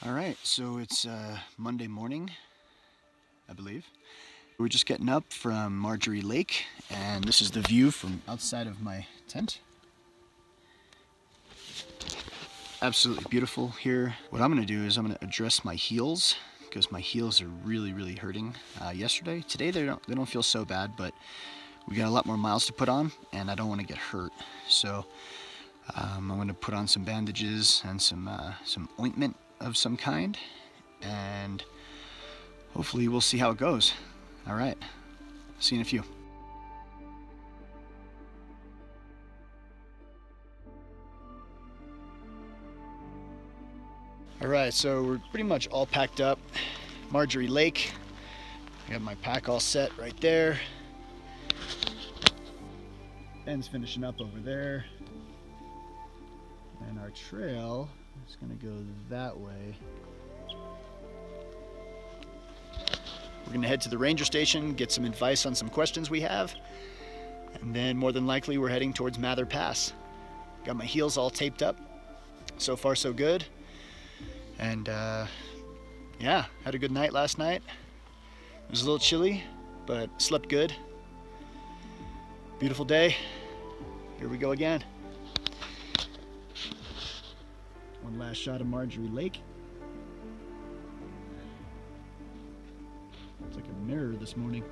All right, so it's Monday morning, I believe. We're just getting up from Marjorie Lake, and this is the view from outside of my tent. Absolutely beautiful here. What I'm gonna do is I'm gonna address my heels because my heels are really hurting yesterday. Today they don't feel so bad, but we got a lot more miles to put on and I don't want to get hurt. So I'm going to put on some bandages and some ointment of some kind, and hopefully we'll see how it goes. All right, see you in a few. All right, so we're pretty much all packed up. Marjorie Lake, I got my pack all set right there. Ben's finishing up over there. And our trail is gonna go that way. We're gonna head to the ranger station, get some advice on some questions we have, and then more than likely we're heading towards Muir Pass. Got my heels all taped up. So far so good. And yeah, had a good night last night. It was a little chilly, but slept good. Beautiful day. Here we go again. One last shot of Marjorie Lake. It's like a mirror this morning.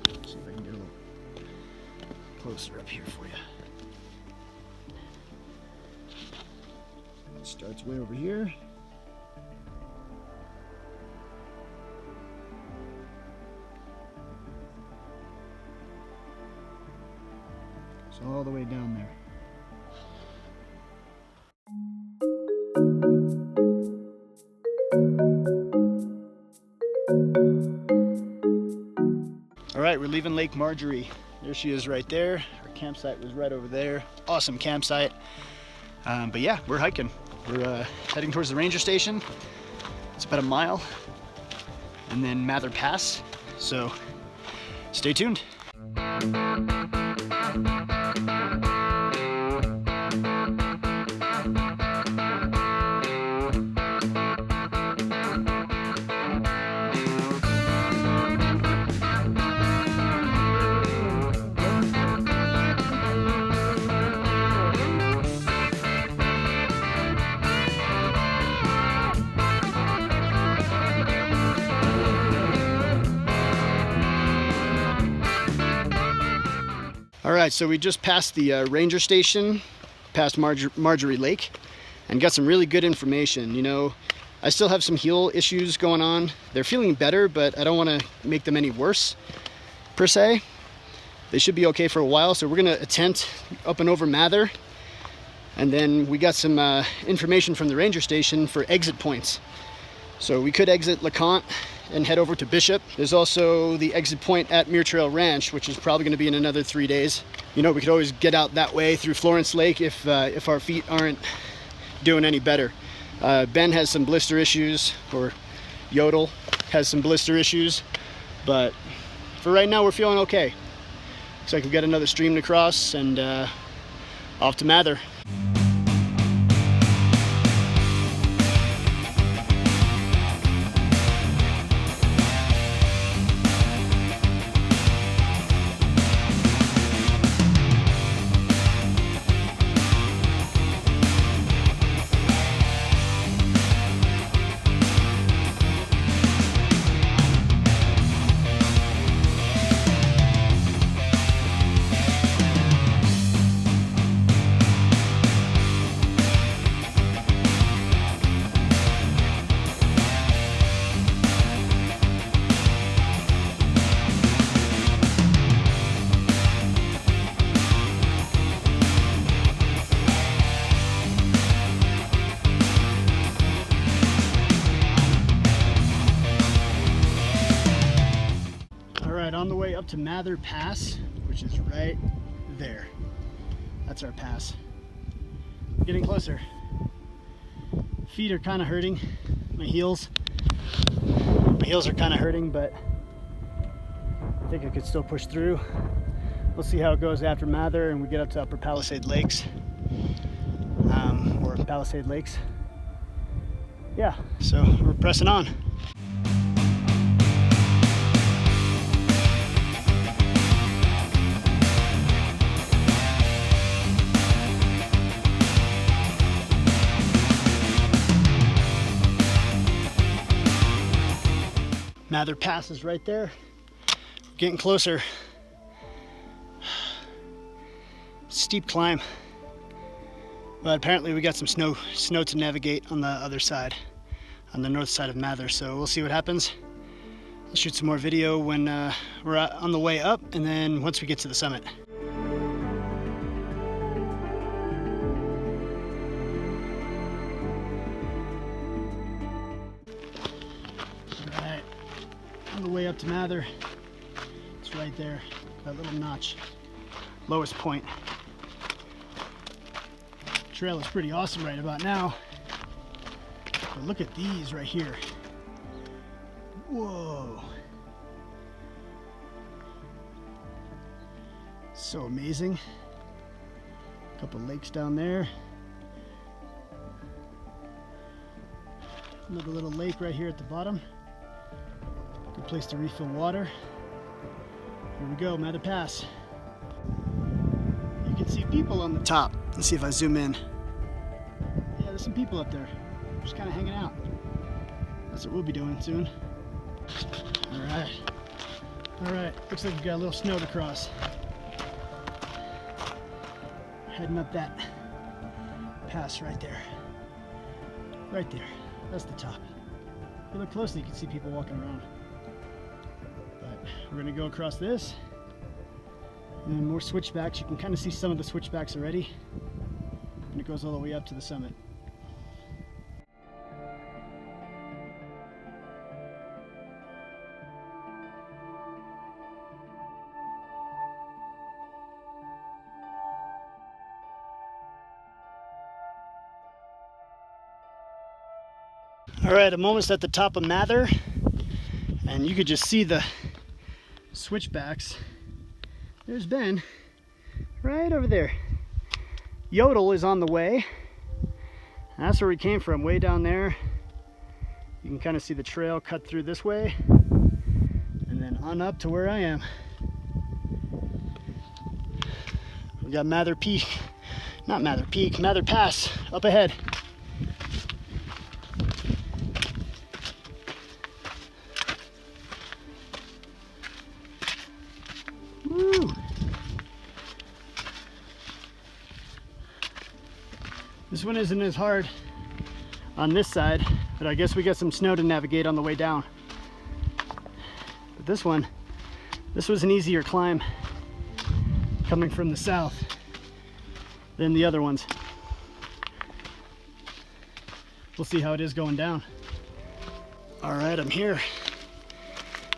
Let's see if I can get a little closer up here for you. It starts way over here. It's all the way down there. All right, we're leaving Lake Marjorie. There she is right there. Our campsite was right over there. Awesome campsite. But yeah, we're hiking. We're heading towards the ranger station. It's about a mile. And then Muir Pass. So stay tuned. All right, so we just passed the ranger station, past Marjorie Lake, and got some really good information. You know, I still have some heel issues going on. They're feeling better, but I don't want to make them any worse, per se. They should be okay for a while, so we're gonna attempt up and over Muir, and then we got some information from the ranger station for exit points. So we could exit LeConte and head over to Bishop. There's also the exit point at Muir Trail Ranch, which is probably going to be in another 3 days. You know, we could always get out that way through Florence Lake if our feet aren't doing any better. Ben has some blister issues, or Yodel has some blister issues, but for right now we're feeling okay. Looks like we've got another stream to cross, and off to Muir. On the way up to Muir Pass, which is right there. That's our pass. Getting closer. Feet are kind of hurting. My heels are kind of hurting, but I think I could still push through. We'll see how it goes after Muir and we get up to Upper Palisade Lakes, or Palisade Lakes. Yeah, so we're pressing on. Mather Pass is right there. We're getting closer. Steep climb. But apparently we got some snow to navigate on the other side, on the north side of Mather. So we'll see what happens. I'll shoot some more video when we're on the way up, and then once we get to the summit. On the way up to Mather, it's right there, that little notch, lowest point. Trail is pretty awesome right about now, but look at these right here. Whoa, so amazing. A couple lakes down there, another little lake right here at the bottom. Good place to refill water. Here we go, Mather Pass. You can see people on the top. Let's see if I zoom in. Yeah, there's some people up there, just kind of hanging out. That's what we'll be doing soon. All right. Looks like we've got a little snow to cross. Heading up that pass right there. Right there. That's the top. If you look closely, you can see people walking around. But we're gonna go across this, and then more switchbacks. You can kind of see some of the switchbacks already, and it goes all the way up to the summit. All right, I'm almost at the top of Mather, and you could just see the switchbacks. There's Ben, right over there. Yodel is on the way. That's where we came from, way down there. You can kind of see the trail cut through this way, and then on up to where I am. We got Mather Peak, not Mather Peak, Mather Pass up ahead. Woo. This one isn't as hard on this side, but I guess we got some snow to navigate on the way down. But this was an easier climb coming from the south than the other ones. We'll see how it is going down. All right, I'm here.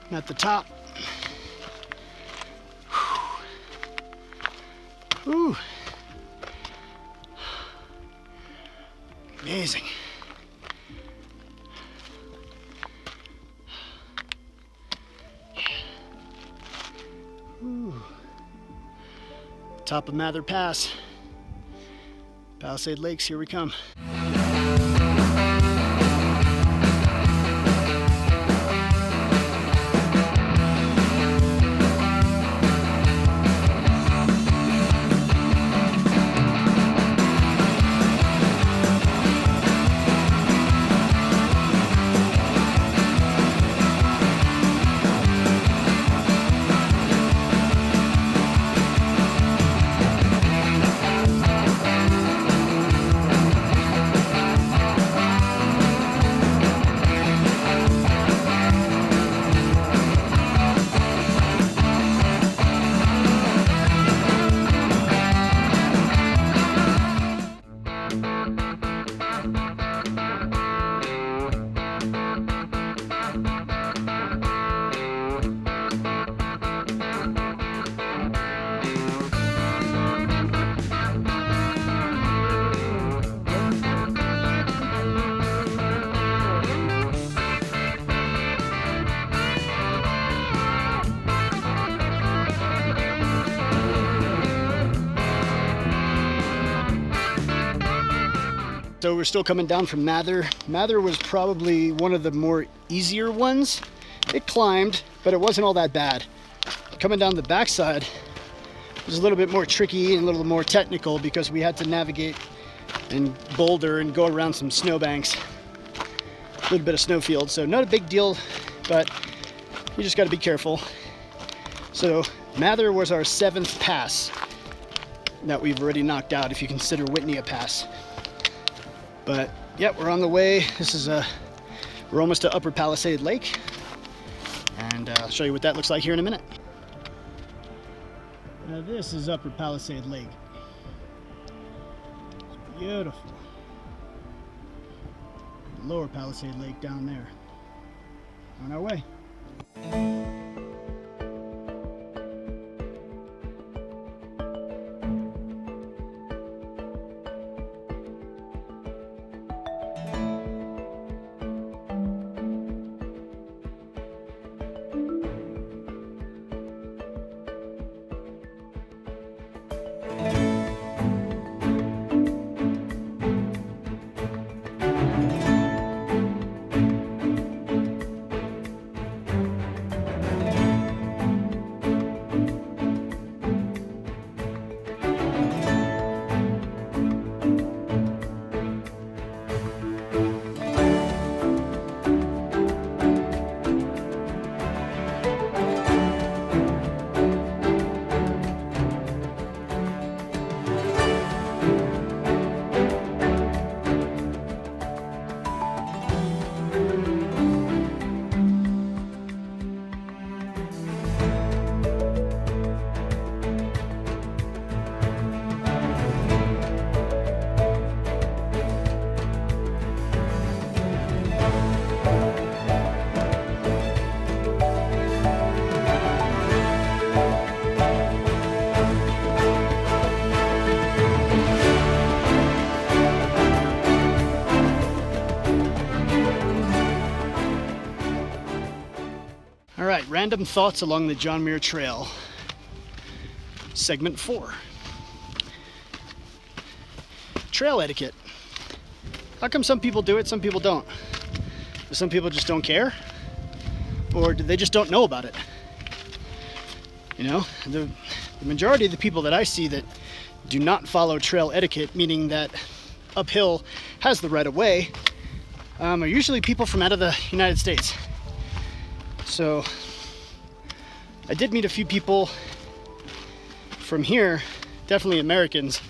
I'm at the top. Whew. Amazing. Whew. Top of Mather Pass. Palisade Lakes, here we come. though, we're still coming down from Mather. Mather was probably one of the more easier ones. It climbed, but it wasn't all that bad. Coming down the backside was a little bit more tricky and a little more technical because we had to navigate and boulder and go around some snowbanks. A little bit of snowfield, so not a big deal, but you just got to be careful. So Mather was our 7th pass that we've already knocked out, if you consider Whitney a pass. But yeah, we're on the way. We're almost to Upper Palisade Lake, and I'll show you what that looks like here in a minute. Now this is Upper Palisade Lake. It's beautiful. Lower Palisade Lake down there. On our way. All right, random thoughts along the John Muir Trail. Segment 4. Trail etiquette. How come some people do it, some people don't? Do some people just don't care? Or do they just don't know about it? You know, the majority of the people that I see that do not follow trail etiquette, meaning that uphill has the right of way, are usually people from out of the United States. So I did meet a few people from here, definitely Americans,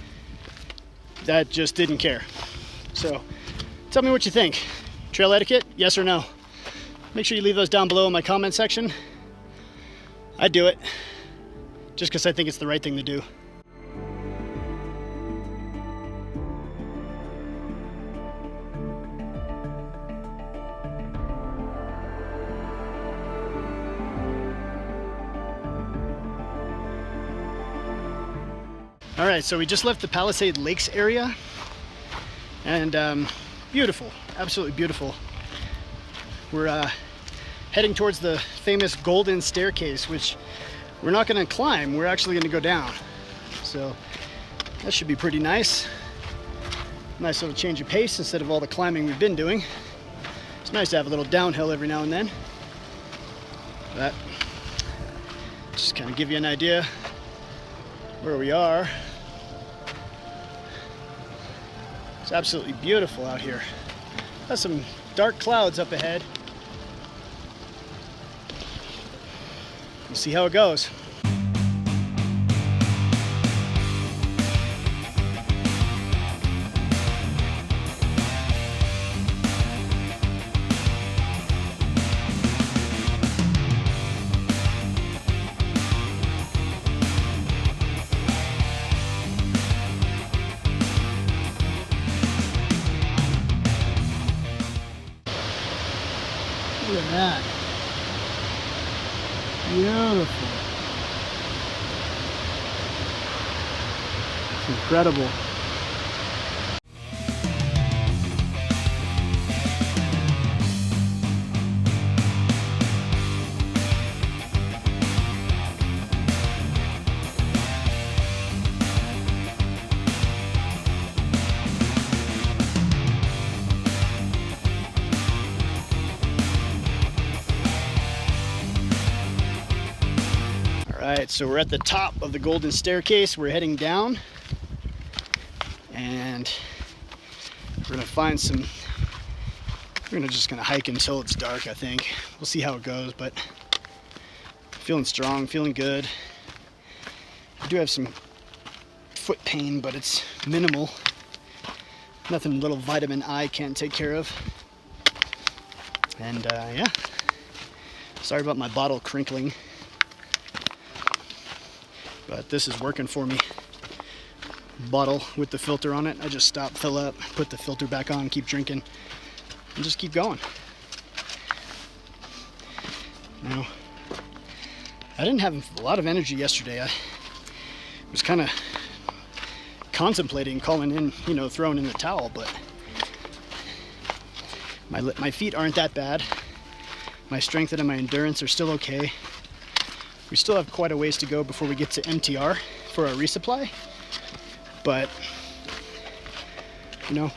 that just didn't care. So tell me what you think. Trail etiquette, yes or no? Make sure you leave those down below in my comment section. I do it just because I think it's the right thing to do. All right, so we just left the Palisade Lakes area, and beautiful, absolutely beautiful. We're heading towards the famous Golden Staircase, which we're not going to climb, we're actually going to go down. So that should be pretty nice. Nice little change of pace instead of all the climbing we've been doing. It's nice to have a little downhill every now and then. But just kind of give you an idea where we are. It's absolutely beautiful out here. Got some dark clouds up ahead. We'll see how it goes. Look at that. Beautiful. It's incredible. right, so we're at the top of the Golden Staircase. We're heading down, and we're just gonna hike until it's dark, I think. We'll see how it goes, but feeling strong, feeling good. I do have some foot pain, but it's minimal. Nothing little vitamin I can't take care of. And yeah, sorry about my bottle crinkling, but this is working for me. Bottle with the filter on it. I just stop, fill up, put the filter back on, keep drinking, and just keep going. Now, I didn't have a lot of energy yesterday. I was kind of contemplating calling in, throwing in the towel, but my feet aren't that bad. My strength and my endurance are still okay. We still have quite a ways to go before we get to MTR for our resupply, but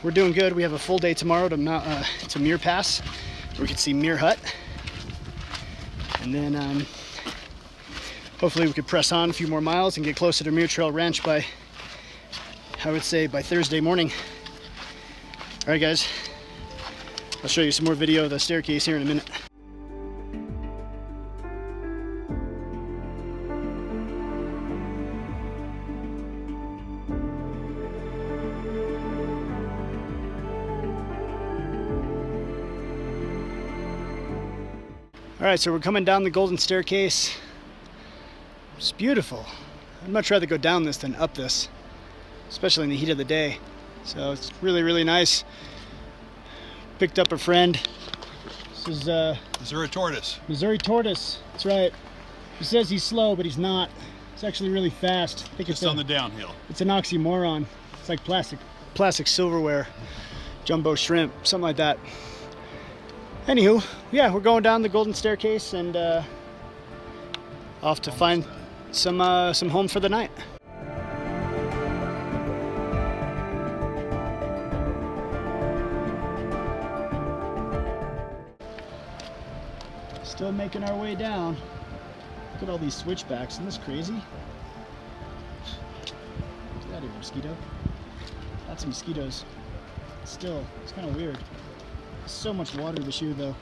we're doing good. We have a full day tomorrow to Muir Pass, where we can see Muir Hut, and then hopefully we could press on a few more miles and get closer to Muir Trail Ranch by, I would say, by Thursday morning. All right, guys, I'll show you some more video of the staircase here in a minute. All right, so we're coming down the Golden Staircase. It's beautiful. I'd much rather go down this than up this, especially in the heat of the day. So it's really, really nice. Picked up a friend. This is Missouri Tortoise. Missouri Tortoise. That's right. He says he's slow, but he's not. He's actually really fast. I think Just on the downhill. It's an oxymoron. It's like plastic silverware, jumbo shrimp, something like that. Anywho, yeah, we're going down the Golden Staircase and off to find some home for the night. Still making our way down. Look at all these switchbacks. Isn't this crazy? Get out of here, mosquito. Lots of mosquitoes. Still, it's kind of weird. So much water to shoot though.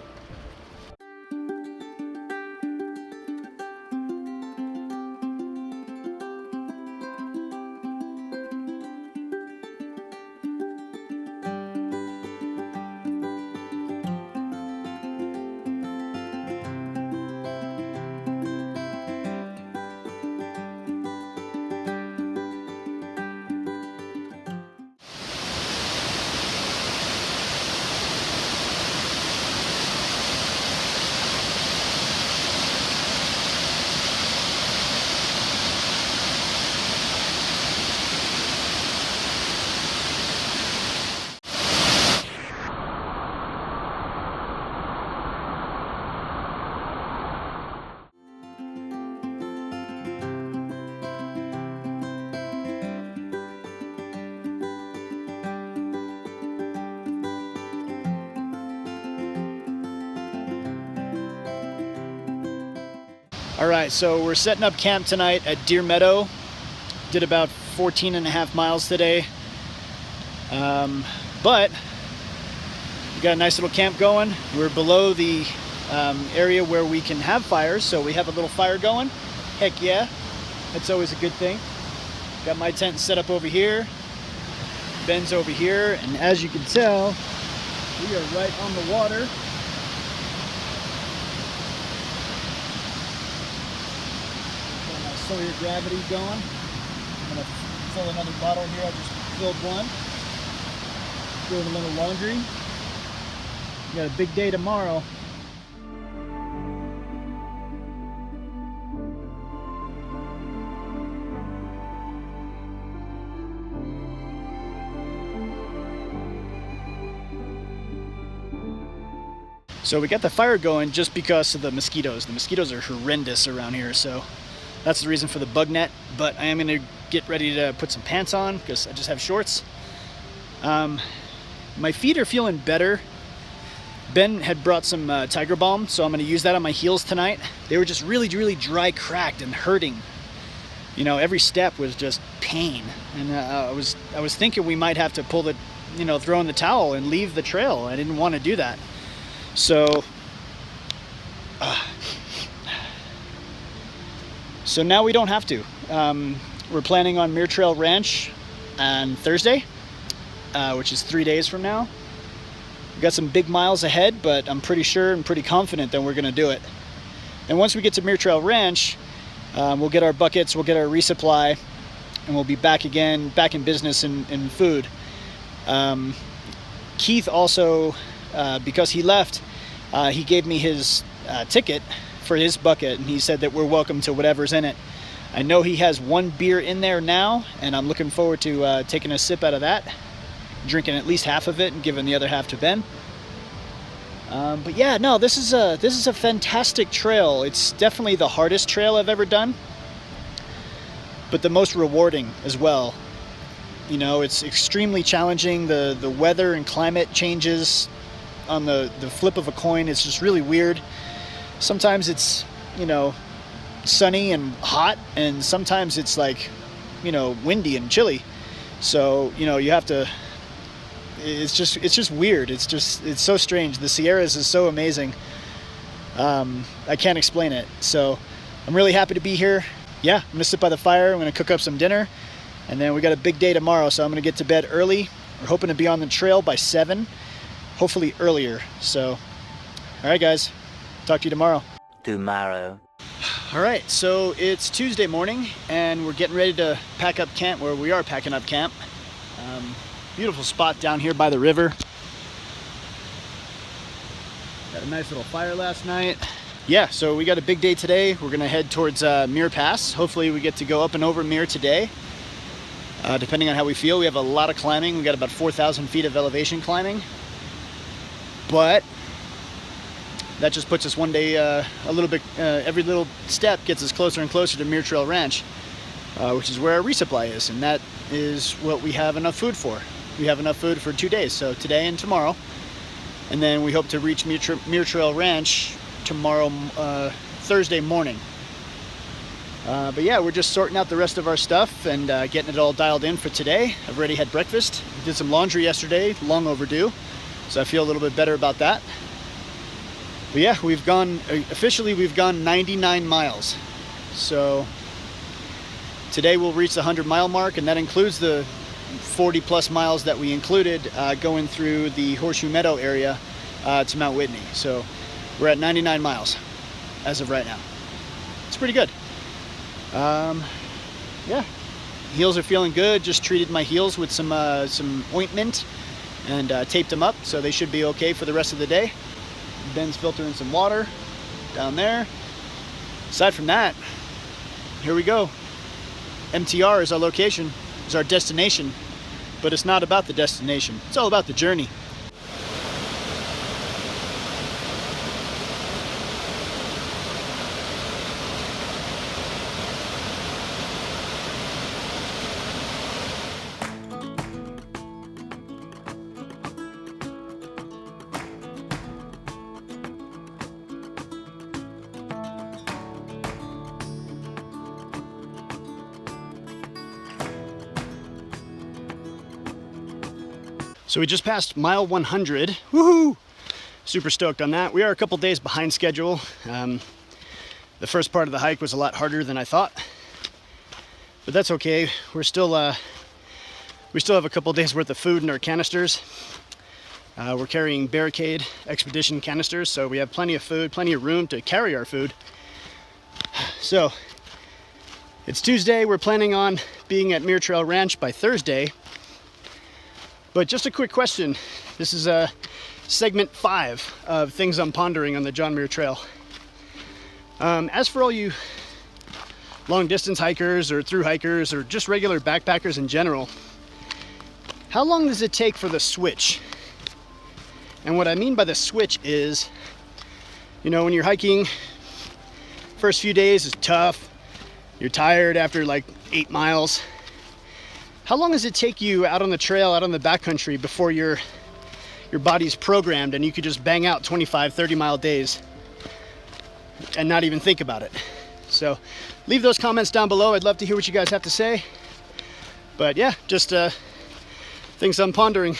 All right, so we're setting up camp tonight at Deer Meadow. Did about 14.5 miles today. But we got a nice little camp going. We're below the area where we can have fires, so we have a little fire going. Heck yeah, that's always a good thing. Got my tent set up over here. Ben's over here, and as you can tell, we are right on the water. Got my Sawyer Gravity going. I'm gonna fill another bottle here. I just filled one. Doing a little laundry. We got a big day tomorrow. So we got the fire going just because of the mosquitoes. The mosquitoes are horrendous around here, so that's the reason for the bug net. But I am gonna get ready to put some pants on because I just have shorts. My feet are feeling better. Ben had brought some Tiger Balm, so I'm gonna use that on my heels tonight. They were just really, really dry, cracked, and hurting you know, every step was just pain. And I was thinking we might have to pull the, you know, throw in the towel and leave the trail. I didn't want to do that. So now we don't have to. We're planning on Muir Trail Ranch on Thursday, which is 3 days from now. We've got some big miles ahead, but I'm pretty sure and pretty confident that we're going to do it. And once we get to Muir Trail Ranch, we'll get our buckets, we'll get our resupply, and we'll be back in business in food. Keith also, because he left, he gave me his ticket for his bucket, and he said that we're welcome to whatever's in it. I know he has one beer in there now, and I'm looking forward to taking a sip out of that, drinking at least half of it and giving the other half to Ben. But yeah, no, this is a fantastic trail. It's definitely the hardest trail I've ever done, but the most rewarding as well. You know, it's extremely challenging. The weather and climate changes on the flip of a coin. It's just really weird. Sometimes it's, you know, sunny and hot, and sometimes it's like, you know, windy and chilly. So, you know, you have to, it's just weird. It's so strange. The Sierras is so amazing. I can't explain it. So I'm really happy to be here. Yeah, I'm gonna sit by the fire. I'm gonna cook up some dinner, and then we got a big day tomorrow. So I'm gonna get to bed early. We're hoping to be on the trail by 7, hopefully earlier. So, all right, guys, talk to you tomorrow. All right, so it's Tuesday morning, and we're getting ready to pack up camp, where we are packing up camp. Beautiful spot down here by the river. Got a nice little fire last night. Yeah, so we got a big day today. We're gonna head towards Muir Pass. Hopefully we get to go up and over Muir today. Depending on how we feel, we have a lot of climbing. We got about 4,000 feet of elevation climbing. But that just puts us one day a little bit, every little step gets us closer and closer to Muir Trail Ranch, which is where our resupply is, and that is what we have enough food for. We have enough food for 2 days, so today and tomorrow, and then we hope to reach Muir Trail Ranch tomorrow, Thursday morning. But yeah, we're just sorting out the rest of our stuff and getting it all dialed in for today. I've already had breakfast, did some laundry yesterday, long overdue, so I feel a little bit better about that. But yeah, officially we've gone 99 miles. So today we'll reach the 100-mile mark, and that includes the 40 plus miles that we included going through the Horseshoe Meadow area to Mount Whitney. So we're at 99 miles as of right now. It's pretty good. Yeah, heels are feeling good. Just treated my heels with some ointment and taped them up, so they should be okay for the rest of the day. Ben's filtering some water down there. Aside from that, here we go. MTR is our location, is our destination, but it's not about the destination. It's all about the journey. So we just passed mile 100. Woohoo! Super stoked on that. We are a couple days behind schedule. The first part of the hike was a lot harder than I thought, but that's okay. We still have a couple days worth of food in our canisters. We're carrying Barricade Expedition canisters, so we have plenty of food, plenty of room to carry our food. So it's Tuesday. We're planning on being at Muir Trail Ranch by Thursday. But just a quick question. This is segment 5 of things I'm pondering on the John Muir Trail. As for all you long distance hikers or through hikers or just regular backpackers in general, how long does it take for the switch? And what I mean by the switch is, you know, when you're hiking, first few days is tough. You're tired after like 8 miles. How long does it take you out on the trail, out on the backcountry, before your body's programmed and you could just bang out 25, 30 mile days and not even think about it? So leave those comments down below. I'd love to hear what you guys have to say. But yeah, just things I'm pondering.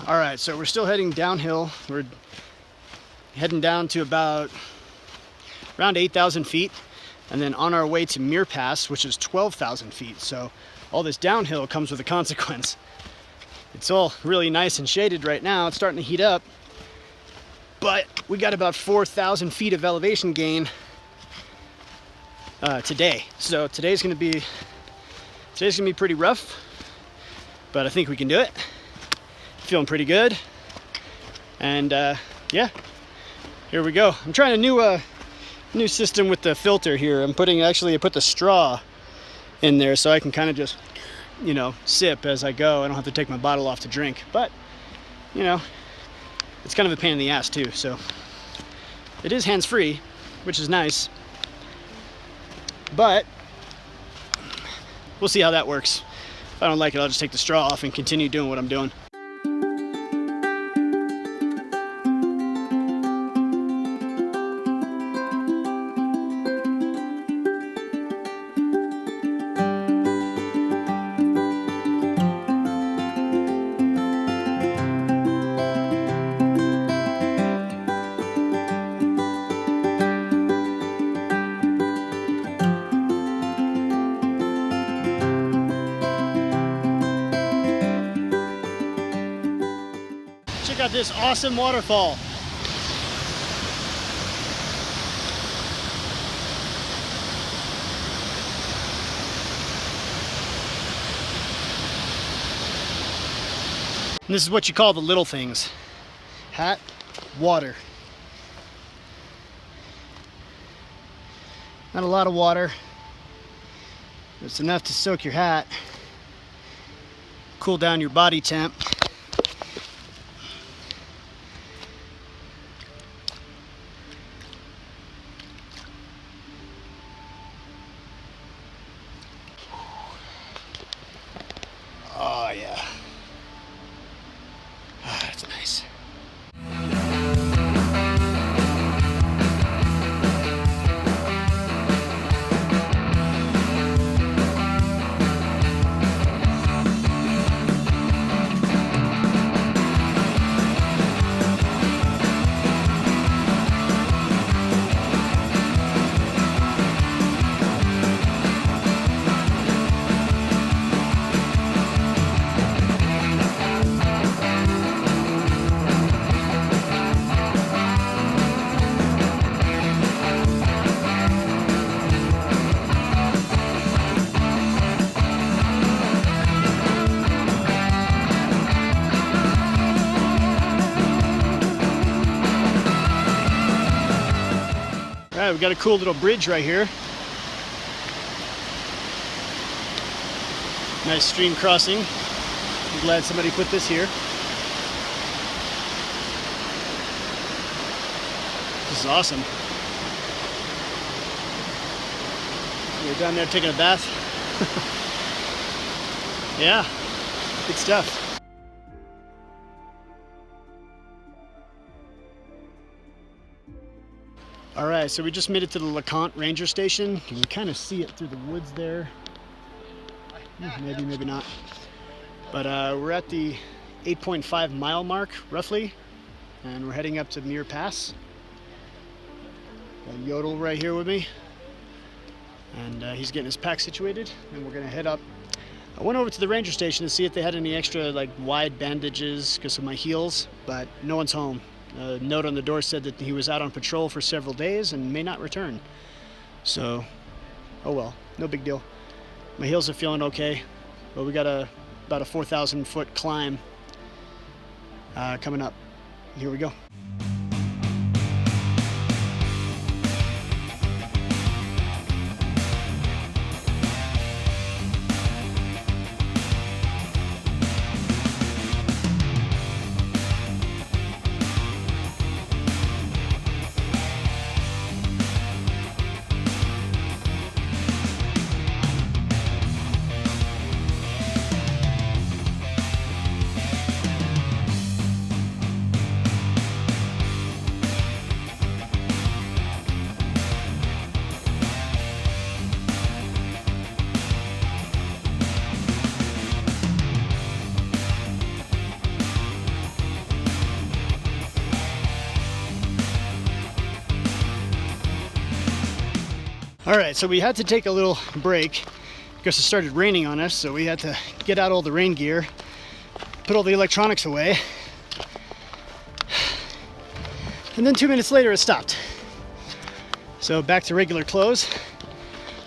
All right, so we're still heading downhill. We're heading down to about around 8,000 feet, and then on our way to Muir Pass, which is 12,000 feet. So all this downhill comes with a consequence. It's all really nice and shaded right now. It's starting to heat up, but we got about 4,000 feet of elevation gain today. So today's gonna be pretty rough, but I think we can do it. Feeling pretty good, and yeah, here we go. I'm trying a new system with the filter here. I put the straw in there so I can kind of just, you know, sip as I go. I don't have to take my bottle off to drink, but you know, it's kind of a pain in the ass too. So it is hands-free, which is nice, but we'll see how that works. If I don't like it, I'll just take the straw off and continue doing what I'm doing. Check out this awesome waterfall. And this is what you call the little things. Hat, water. Not a lot of water. It's enough to soak your hat, cool down your body temp. Oh yeah. Ah, that's nice. All right, we've got a cool little bridge right here. Nice stream crossing. I'm glad somebody put this here. This is awesome. We're down there taking a bath. Yeah, good stuff. All right, so we just made it to the LeConte Ranger Station. You can kind of see it through the woods there. Maybe, maybe not. But we're at the 8.5 mile mark, roughly, and we're heading up to Muir Pass. Got Yodel right here with me, and he's getting his pack situated, and we're gonna head up. I went over to the ranger station to see if they had any extra like wide bandages because of my heels, but no one's home. A note on the door said that he was out on patrol for several days and may not return. So, oh well, no big deal. My heels are feeling okay, but we got about a 4,000 foot climb coming up. Here we go. All right, so we had to take a little break because it started raining on us, so we had to get out all the rain gear, put all the electronics away, and then 2 minutes later it stopped. So back to regular clothes,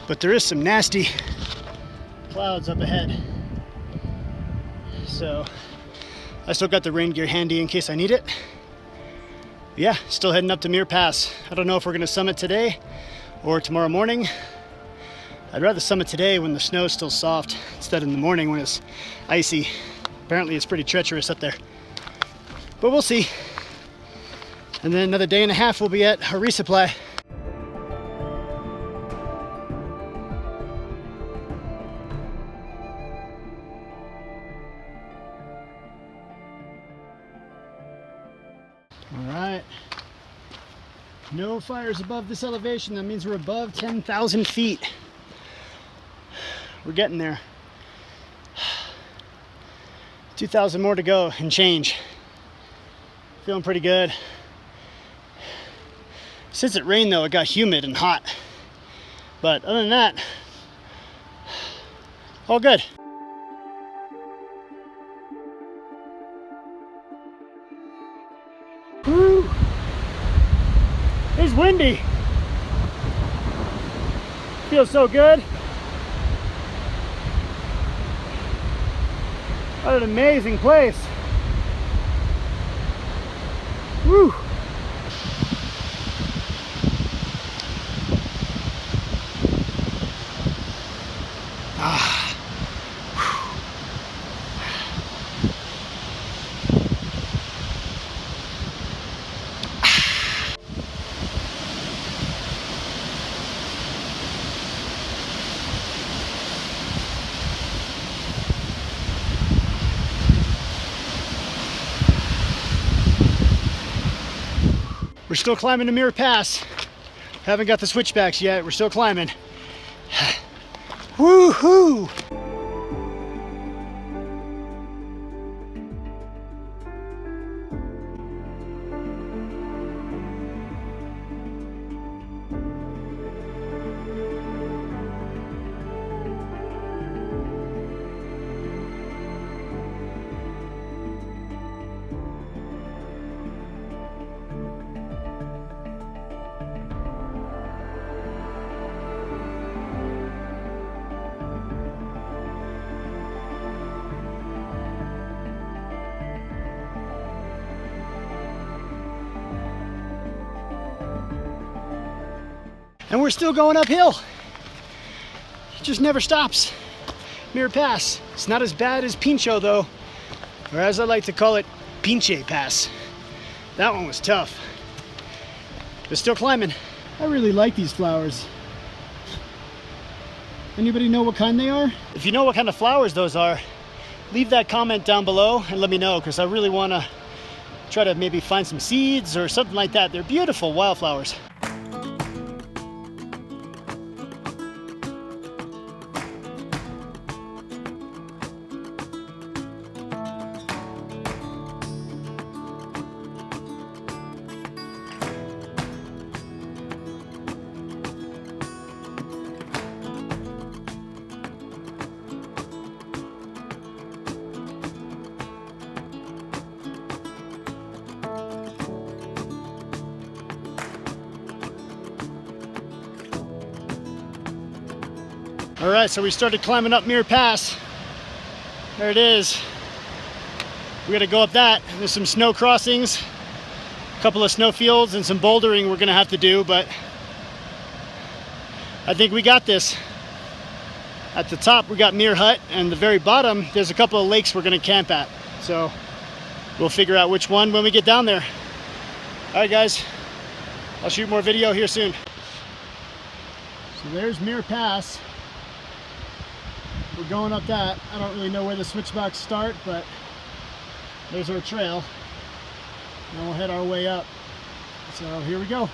but there is some nasty clouds up ahead. So I still got the rain gear handy in case I need it. Yeah, still heading up to Muir Pass. I don't know if we're gonna summit today or tomorrow morning. I'd rather summit today when the snow's still soft instead of in the morning when it's icy. Apparently it's pretty treacherous up there, but we'll see. And then another day and a half we'll be at a resupply. All right, no fires above this elevation. That means we're above 10,000 feet. We're getting there. 2,000 more to go and change. Feeling pretty good. Since it rained though, it got humid and hot. But other than that, all good. Woo! It's windy. Feels so good. What an amazing place. Woo! We're still climbing the Muir Pass. Haven't got the switchbacks yet. We're still climbing. Woohoo! And we're still going uphill. It just never stops. Muir Pass. It's not as bad as Pincho though, or as I like to call it, Pinche Pass. That one was tough. But still climbing. I really like these flowers. Anybody know what kind they are? If you know what kind of flowers those are, leave that comment down below and let me know, because I really want to try to maybe find some seeds or something like that. They're beautiful wildflowers. All right, so we started climbing up Muir Pass. There it is. We gotta go up that. There's some snow crossings, a couple of snow fields, and some bouldering we're gonna have to do, but I think we got this. At the top, we got Muir Hut, and the very bottom, there's a couple of lakes we're gonna camp at. So we'll figure out which one when we get down there. All right, guys, I'll shoot more video here soon. So there's Muir Pass. We're going up that. I don't really know where the switchbacks start, but there's our trail. And we'll head our way up. So here we go.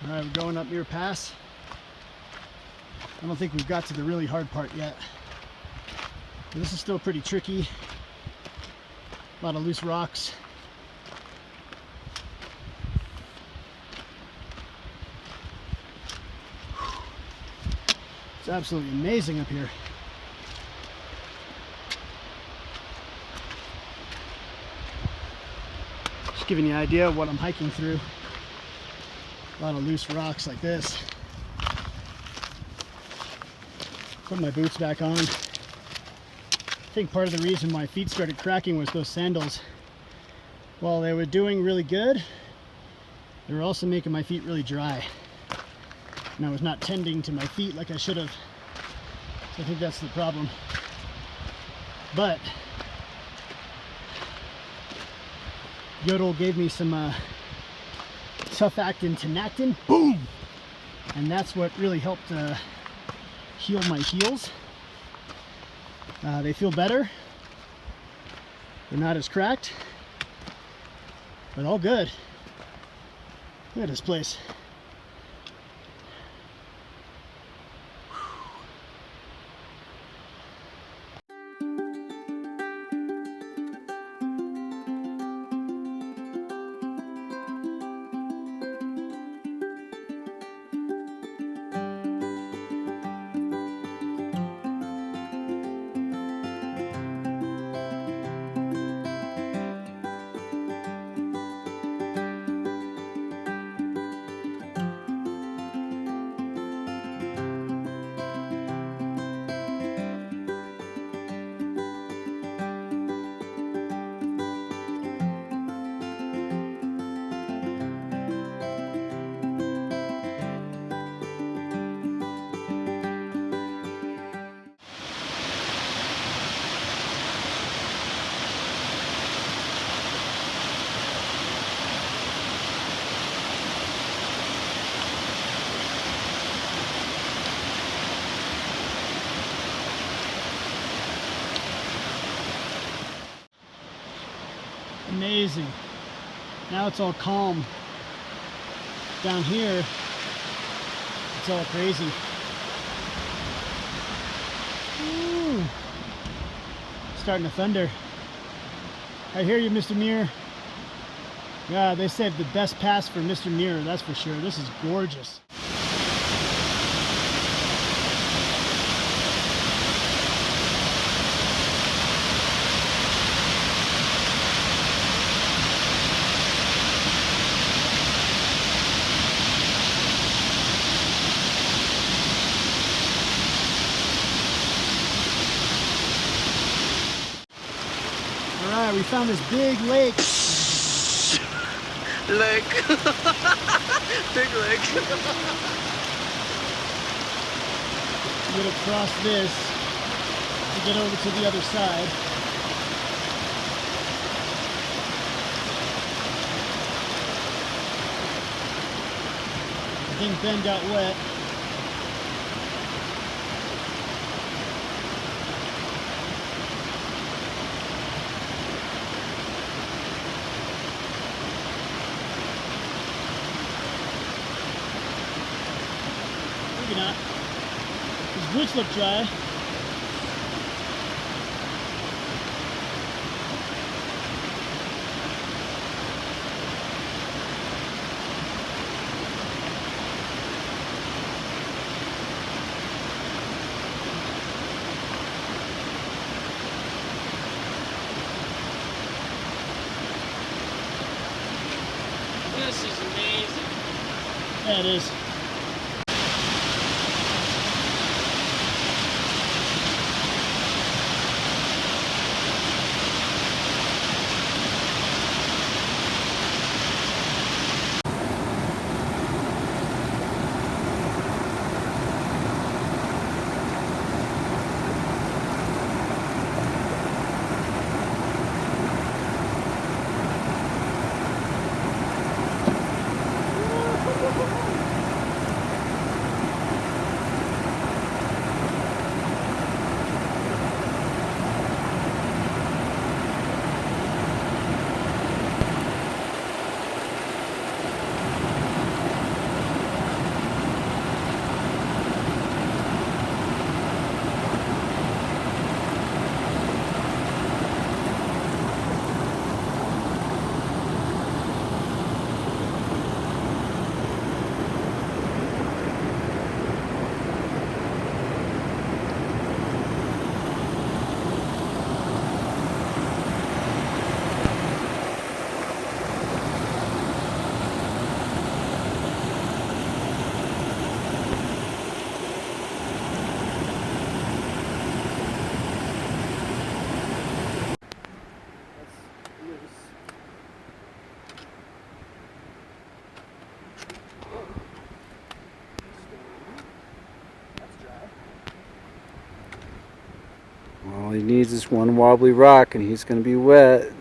All right, we're going up Muir Pass. I don't think we've got to the really hard part yet. This is still pretty tricky. A lot of loose rocks. It's absolutely amazing up here. Just giving you an idea of what I'm hiking through. A lot of loose rocks like this. Put my boots back on. I think part of the reason my feet started cracking was those sandals. While they were doing really good, they were also making my feet really dry. And I was not tending to my feet like I should have. So I think that's the problem. But Yodel gave me some tough actin tenactin. Boom! And that's what really helped heal my heels. They feel better. They're not as cracked, but all good. Look at this place. Amazing. Now it's all calm. Down here, it's all crazy. Ooh. Starting to thunder. I hear you, Mr. Muir. Yeah, they saved the best pass for Mr. Muir, that's for sure. This is gorgeous. Alright, we found this big lake. Lake. Big lake. I'm gonna cross this to get over to the other side. I think Ben got wet. Maybe not. His boots look dry. This is amazing. Yeah, it is. he needs is one wobbly rock and he's going to be wet.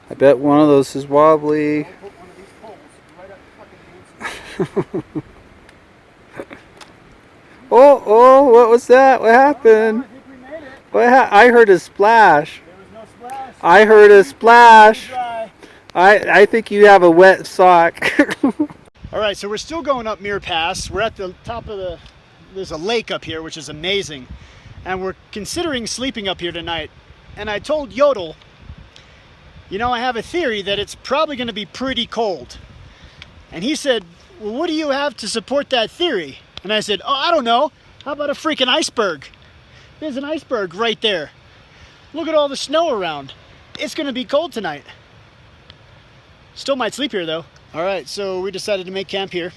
I bet one of those is wobbly. Oh, what was that? What happened? I heard a splash. I heard a splash. I think you have a wet sock. All right, so we're still going up Muir Pass. We're at the top of there's a lake up here, which is amazing. And we're considering sleeping up here tonight. And I told Yodel, you know, I have a theory that it's probably going to be pretty cold. And he said, well, what do you have to support that theory? And I said, oh, I don't know. How about a freaking iceberg? There's an iceberg right there. Look at all the snow around. It's going to be cold tonight. Still might sleep here, though. All right, so we decided to make camp here.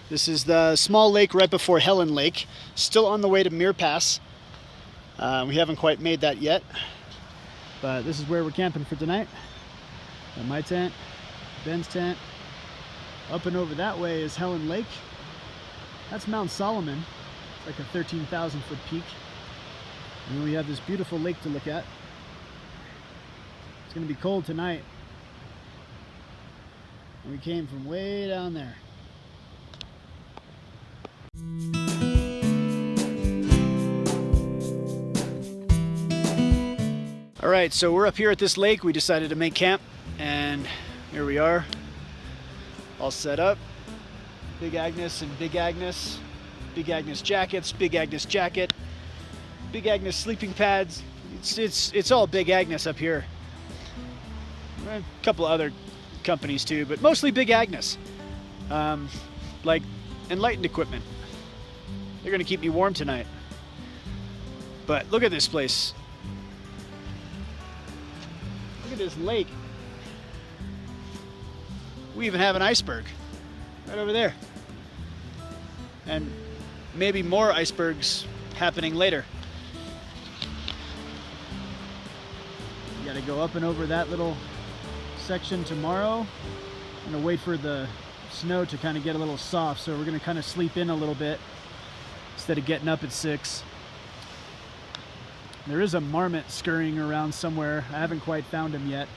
This is the small lake right before Helen Lake. Still on the way to Muir Pass. We haven't quite made that yet. But this is where we're camping for tonight. Got my tent, Ben's tent. Up and over that way is Helen Lake. That's Mount Solomon. It's like a 13,000 foot peak. And then we have this beautiful lake to look at. It's going to be cold tonight. And we came from way down there. All right, so we're up here at this lake. We decided to make camp, and here we are, all set up. Big Agnes and Big Agnes. Big Agnes jackets, Big Agnes jacket, Big Agnes sleeping pads. It's all Big Agnes up here. A couple other companies too, but mostly Big Agnes. Like Enlightened equipment. They're gonna keep me warm tonight. But look at this place. Look at this lake. We even have an iceberg right over there. And maybe more icebergs happening later. You gotta go up and over that little section tomorrow. I'm gonna wait for the snow to kind of get a little soft, so we're gonna kind of sleep in a little bit instead of getting up at 6. There is a marmot scurrying around somewhere. I haven't quite found him yet.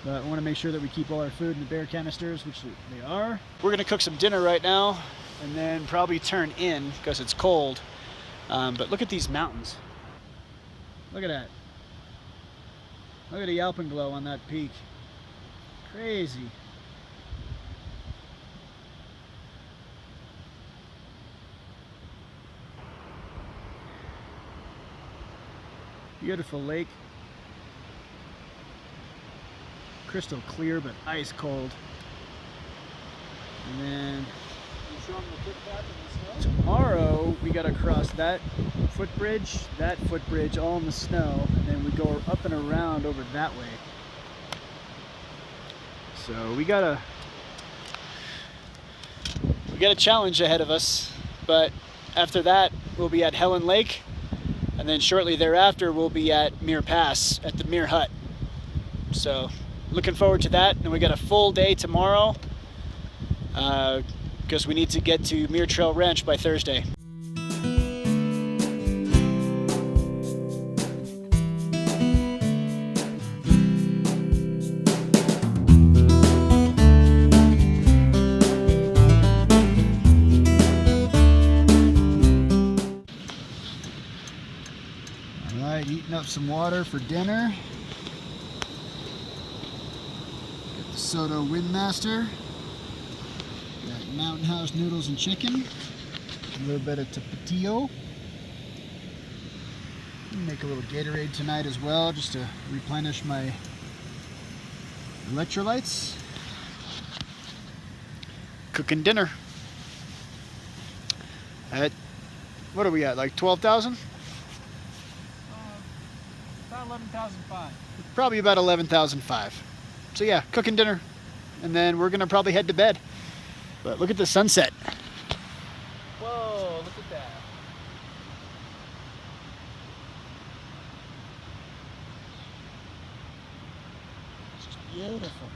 But I want to make sure that we keep all our food in the bear canisters, which they are. We're going to cook some dinner right now and then probably turn in because it's cold. But look at these mountains. Look at that. Look at the alpenglow on that peak. Crazy. Beautiful lake. Crystal clear, but ice cold. And then tomorrow we gotta cross that footbridge, all in the snow, and then we go up and around over that way. So we got a challenge ahead of us, but after that we'll be at Helen Lake, and then shortly thereafter we'll be at Muir Pass at the Muir Hut. So looking forward to that. And we got a full day tomorrow because we need to get to Muir Trail Ranch by Thursday. All right, eating up some water for dinner. Soto Windmaster. Got Mountain House noodles and chicken. A little bit of tapatio. Make a little Gatorade tonight as well, just to replenish my electrolytes. Cooking dinner. At, what are we at, like 12,000? About 11,500. Probably about 11,500. So yeah, cooking dinner, and then we're gonna probably head to bed. But look at the sunset. Whoa, look at that. It's just beautiful.